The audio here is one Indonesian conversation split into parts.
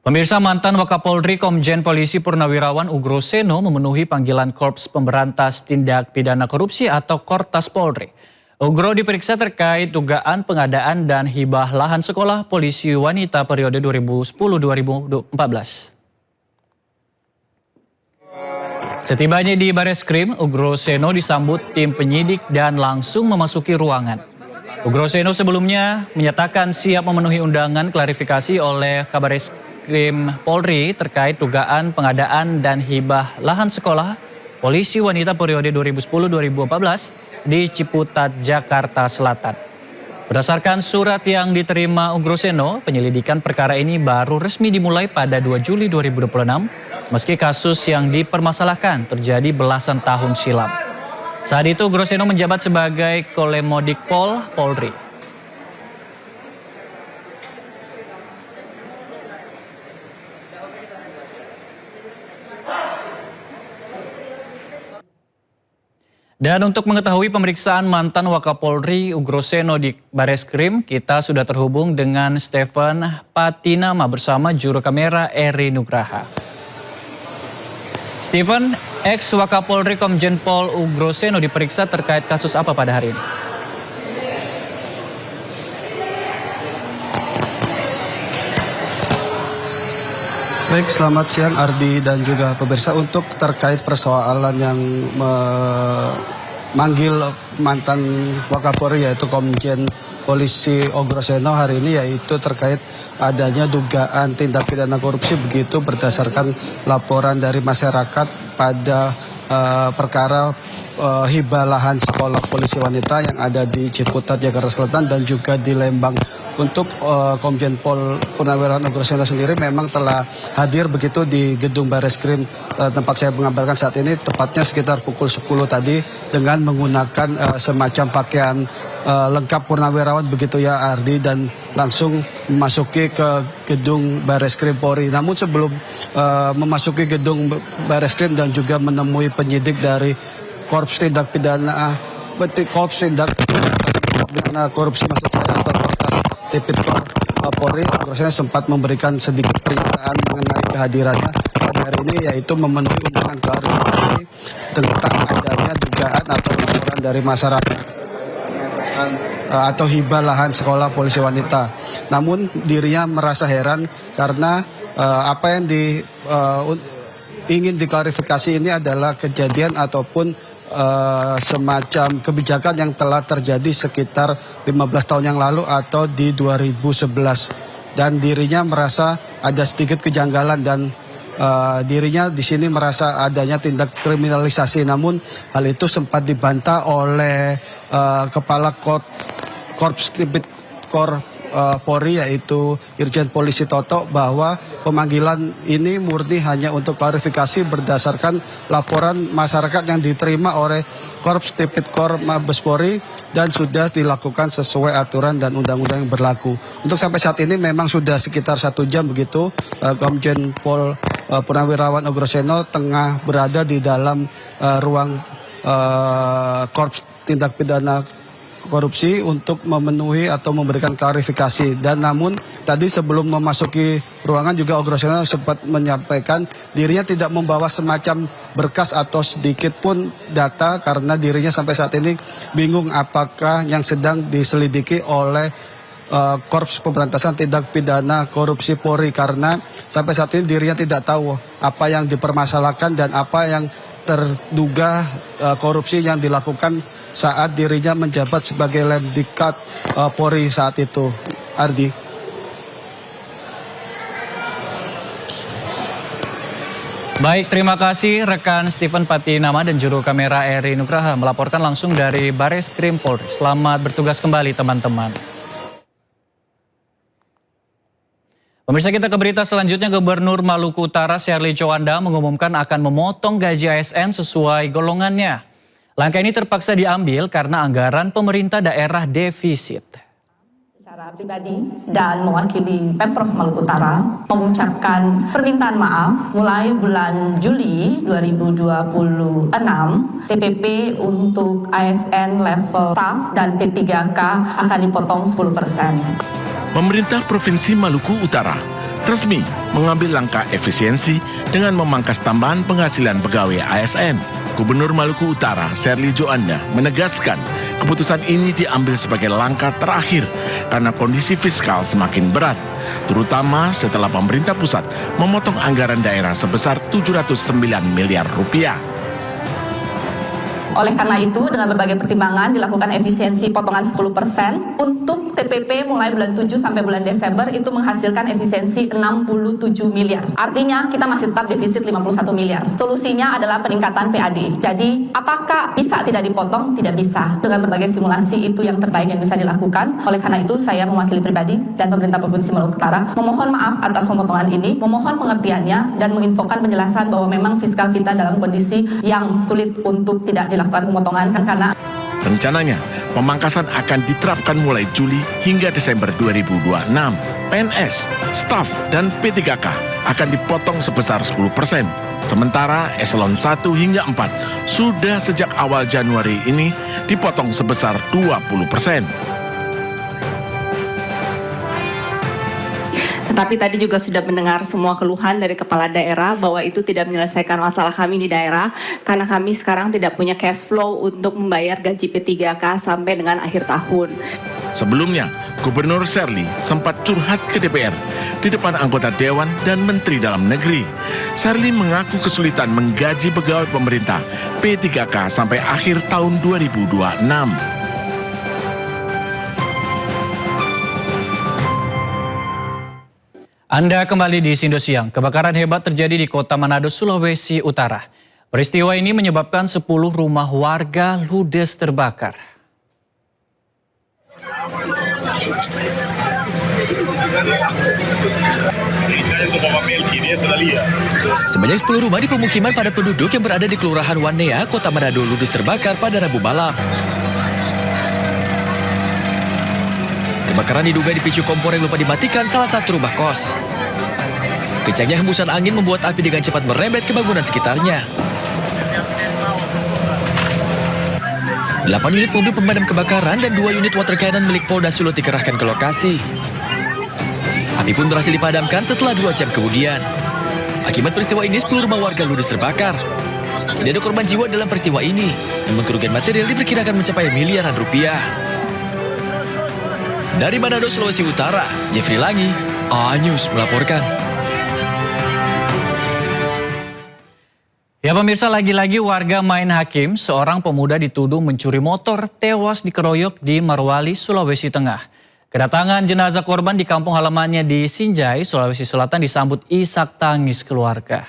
Pemirsa, mantan Wakapolri Komjen Polisi Purnawirawan Ugro Seno memenuhi panggilan Korps Pemberantas Tindak Pidana Korupsi atau Kortas Polri. Ugro diperiksa terkait dugaan pengadaan dan hibah lahan sekolah polisi wanita periode 2010-2014. Setibanya di Bareskrim, Ugro Seno disambut tim penyidik dan langsung memasuki ruangan. Ugro Seno sebelumnya menyatakan siap memenuhi undangan klarifikasi oleh Kabareskrim Polri terkait dugaan pengadaan dan hibah lahan sekolah polisi wanita periode 2010-2014 di Ciputat, Jakarta Selatan. Berdasarkan surat yang diterima Ugro Seno, penyelidikan perkara ini baru resmi dimulai pada 2 Juli 2026, meski kasus yang dipermasalahkan terjadi belasan tahun silam. Saat itu Ugro Seno menjabat sebagai Kolemodikpol Polri. Dan untuk mengetahui pemeriksaan mantan Wakapolri Ugro Seno di Bareskrim, kita sudah terhubung dengan Stephen Patinama bersama juru kamera Eri Nugraha. Stephen, ex-Wakapolri Komjen Pol Ugro Seno diperiksa terkait kasus apa pada hari ini? Baik, selamat siang Ardi dan juga pemirsa. Untuk terkait persoalan yang memanggil mantan Wakapolri yaitu Komjen Polisi Ugro Seno hari ini, yaitu terkait adanya dugaan tindak pidana korupsi begitu berdasarkan laporan dari masyarakat pada perkara hibah lahan sekolah polisi wanita yang ada di Ciputat, Jakarta Selatan dan juga di Lembang. Untuk Komjen Pol Purnawirawan Ugro Seno sendiri memang telah hadir begitu di gedung Bareskrim tempat saya mengabarkan saat ini, tepatnya sekitar pukul 10 tadi dengan menggunakan semacam pakaian lengkap purnawirawan begitu ya Ardi, dan langsung memasuki ke gedung Bareskrim Polri. Namun sebelum memasuki gedung Bareskrim dan juga menemui penyidik dari Korps Tindak Pidana Korupsi maksud saya, atau Kortas Tipikor Polri, Ugro Seno sempat memberikan sedikit pernyataan mengenai kehadirannya pada hari ini, yaitu memenuhi undangan klarifikasi tentang adanya dugaan atau laporan dari masyarakat atau hibah lahan sekolah polisi wanita. Namun dirinya merasa heran karena apa yang ingin diklarifikasi ini adalah kejadian ataupun semacam kebijakan yang telah terjadi sekitar 15 tahun yang lalu atau di 2011, dan dirinya merasa ada sedikit kejanggalan dan dirinya di sini merasa adanya tindak kriminalisasi. Namun hal itu sempat dibantah oleh Kepala Korps Tipikor Polri yaitu Irjen Polisi Toto, bahwa pemanggilan ini murni hanya untuk klarifikasi berdasarkan laporan masyarakat yang diterima oleh Korps Tipikor Mabes Polri dan sudah dilakukan sesuai aturan dan undang-undang yang berlaku. Untuk sampai saat ini memang sudah sekitar 1 jam begitu Komjen Pol Purnawirawan Ugro Seno tengah berada di dalam ruang Korps Tindak Pidana Korupsi untuk memenuhi atau memberikan klarifikasi. Dan namun tadi sebelum memasuki ruangan juga Ugro Seno sempat menyampaikan dirinya tidak membawa semacam berkas atau sedikit pun data karena dirinya sampai saat ini bingung apakah yang sedang diselidiki oleh Korps Pemberantasan Tindak Pidana Korupsi Polri, karena sampai saat ini dirinya tidak tahu apa yang dipermasalahkan dan apa yang terduga korupsi yang dilakukan saat dirinya menjabat sebagai Lemdikat Polri saat itu. Ardi. Baik, terima kasih rekan Stephen Patinama dan juru kamera Eri Nugraha melaporkan langsung dari Bareskrim Polri. Selamat bertugas kembali teman-teman. Pemirsa, kita ke berita selanjutnya. Gubernur Maluku Utara Sherly Chowanda mengumumkan akan memotong gaji ASN sesuai golongannya. Langkah ini terpaksa diambil karena anggaran pemerintah daerah defisit. Secara pribadi dan mewakili Pemprov Maluku Utara mengucapkan permintaan maaf mulai bulan Juli 2026 TPP untuk ASN level staff dan P3K akan dipotong 10%. Pemerintah Provinsi Maluku Utara resmi mengambil langkah efisiensi dengan memangkas tambahan penghasilan pegawai ASN. Gubernur Maluku Utara, Sherly Joanda, menegaskan keputusan ini diambil sebagai langkah terakhir karena kondisi fiskal semakin berat, terutama setelah pemerintah pusat memotong anggaran daerah sebesar 709 miliar rupiah. Oleh karena itu, dengan berbagai pertimbangan dilakukan efisiensi potongan 10% untuk TPP mulai bulan 7 sampai bulan Desember itu menghasilkan efisiensi 67 miliar. Artinya kita masih tetap defisit 51 miliar. Solusinya adalah peningkatan PAD. Jadi, apakah bisa tidak dipotong? Tidak bisa. Dengan berbagai simulasi itu yang terbaik yang bisa dilakukan. Oleh karena itu, saya mewakili pribadi dan pemerintah Provinsi Maluku Utara memohon maaf atas pemotongan ini, memohon pengertiannya dan menginfokan penjelasan bahwa memang fiskal kita dalam kondisi yang sulit untuk tidak dilakukan pemotongan karena rencananya pemangkasan akan diterapkan mulai Juli hingga Desember 2026. PNS, staf, dan P3K akan dipotong sebesar 10%. Sementara eselon 1 hingga 4 sudah sejak awal Januari ini dipotong sebesar 20%. Tetapi tadi juga sudah mendengar semua keluhan dari kepala daerah bahwa itu tidak menyelesaikan masalah kami di daerah karena kami sekarang tidak punya cash flow untuk membayar gaji P3K sampai dengan akhir tahun. Sebelumnya, Gubernur Sherly sempat curhat ke DPR di depan anggota Dewan dan Menteri Dalam Negeri. Sherly mengaku kesulitan menggaji pegawai pemerintah P3K sampai akhir tahun 2026. Anda kembali di Sindo Siang. Kebakaran hebat terjadi di Kota Manado, Sulawesi Utara. Peristiwa ini menyebabkan 10 rumah warga ludes terbakar. Sebanyak 10 rumah di pemukiman padat penduduk yang berada di Kelurahan Wanea, Kota Manado ludes terbakar pada Rabu malam. Kebakaran diduga dipicu kompor yang lupa dimatikan salah satu rumah kos. Kencangnya hembusan angin membuat api dengan cepat merembet ke bangunan sekitarnya. 8 unit mobil pemadam kebakaran dan 2 unit water cannon milik Polda Sulut dikerahkan ke lokasi. Api pun berhasil dipadamkan setelah 2 jam kemudian. Akibat peristiwa ini 10 rumah warga ludes terbakar. Tidak ada korban jiwa dalam peristiwa ini, namun kerugian material diperkirakan mencapai miliaran rupiah. Dari Manado, Sulawesi Utara, Jeffrey Langi, A-News melaporkan. Ya pemirsa, lagi-lagi warga main hakim, seorang pemuda dituduh mencuri motor tewas dikeroyok di Morowali, Sulawesi Tengah. Kedatangan jenazah korban di kampung halamannya di Sinjai, Sulawesi Selatan disambut isak tangis keluarga.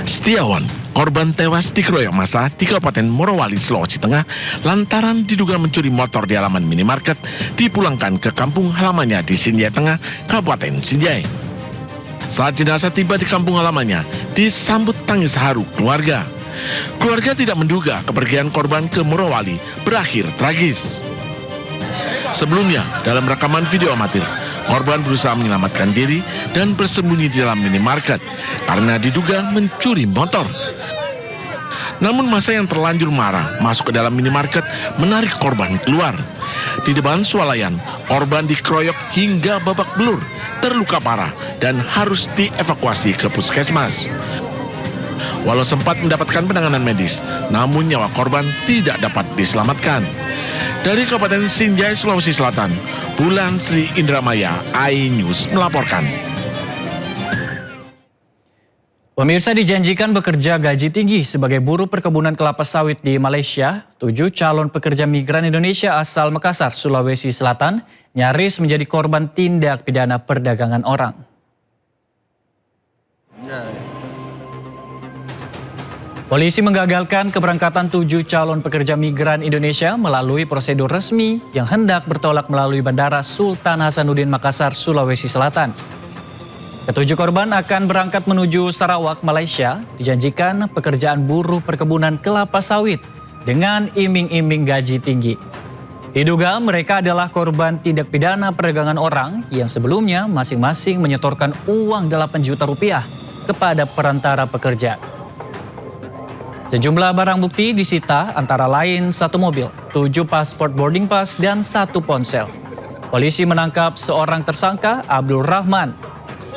Setiawan, korban tewas dikeroyok massa di Kabupaten Morowali, Sulawesi Tengah lantaran diduga mencuri motor di halaman minimarket dipulangkan ke kampung halamannya di Sinjai Tengah, Kabupaten Sinjai. Saat jenazah tiba di kampung halamannya, disambut tangis haru keluarga. Keluarga tidak menduga kepergian korban ke Morowali berakhir tragis. Sebelumnya, dalam rekaman video amatir, korban berusaha menyelamatkan diri dan bersembunyi di dalam minimarket karena diduga mencuri motor. Namun masa yang terlanjur marah masuk ke dalam minimarket menarik korban keluar. Di depan swalayan, korban dikeroyok hingga babak belur, terluka parah dan harus dievakuasi ke puskesmas. Walau sempat mendapatkan penanganan medis, namun nyawa korban tidak dapat diselamatkan. Dari Kabupaten Sinjai, Sulawesi Selatan, Bulan Sri Indramaya, A-News melaporkan. Pemirsa, dijanjikan bekerja gaji tinggi sebagai buruh perkebunan kelapa sawit di Malaysia. 7 calon pekerja migran Indonesia asal Makassar, Sulawesi Selatan nyaris menjadi korban tindak pidana perdagangan orang. Polisi menggagalkan keberangkatan 7 calon pekerja migran Indonesia melalui prosedur resmi yang hendak bertolak melalui Bandara Sultan Hasanuddin Makassar, Sulawesi Selatan. Ketujuh korban akan berangkat menuju Sarawak, Malaysia, dijanjikan pekerjaan buruh perkebunan kelapa sawit dengan iming-iming gaji tinggi. Diduga mereka adalah korban tindak pidana perdagangan orang yang sebelumnya masing-masing menyetorkan uang 8 juta rupiah kepada perantara pekerja. Sejumlah barang bukti disita antara lain 1 mobil, 7 paspor boarding pass, dan 1 ponsel. Polisi menangkap seorang tersangka, Abdul Rahman,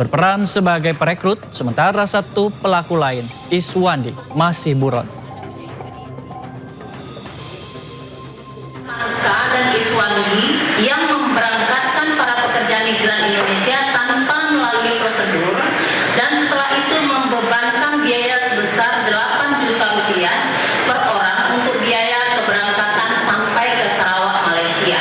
berperan sebagai perekrut, sementara 1 pelaku lain, Iswandi, masih buron. Dan Iswandi yang memberangkatkan para pekerja migran Indonesia tanpa melalui prosedur dan setelah itu membebankan biaya sebesar 8 juta rupiah per orang untuk biaya keberangkatan sampai ke Sarawak, Malaysia.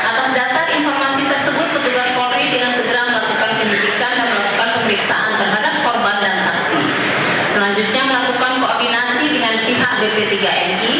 Atas dasar informasi tersebut, petugas Polri dengan segera melakukan penyidikan dan melakukan pemeriksaan terhadap korban dan saksi. Selanjutnya melakukan koordinasi dengan pihak BP3MI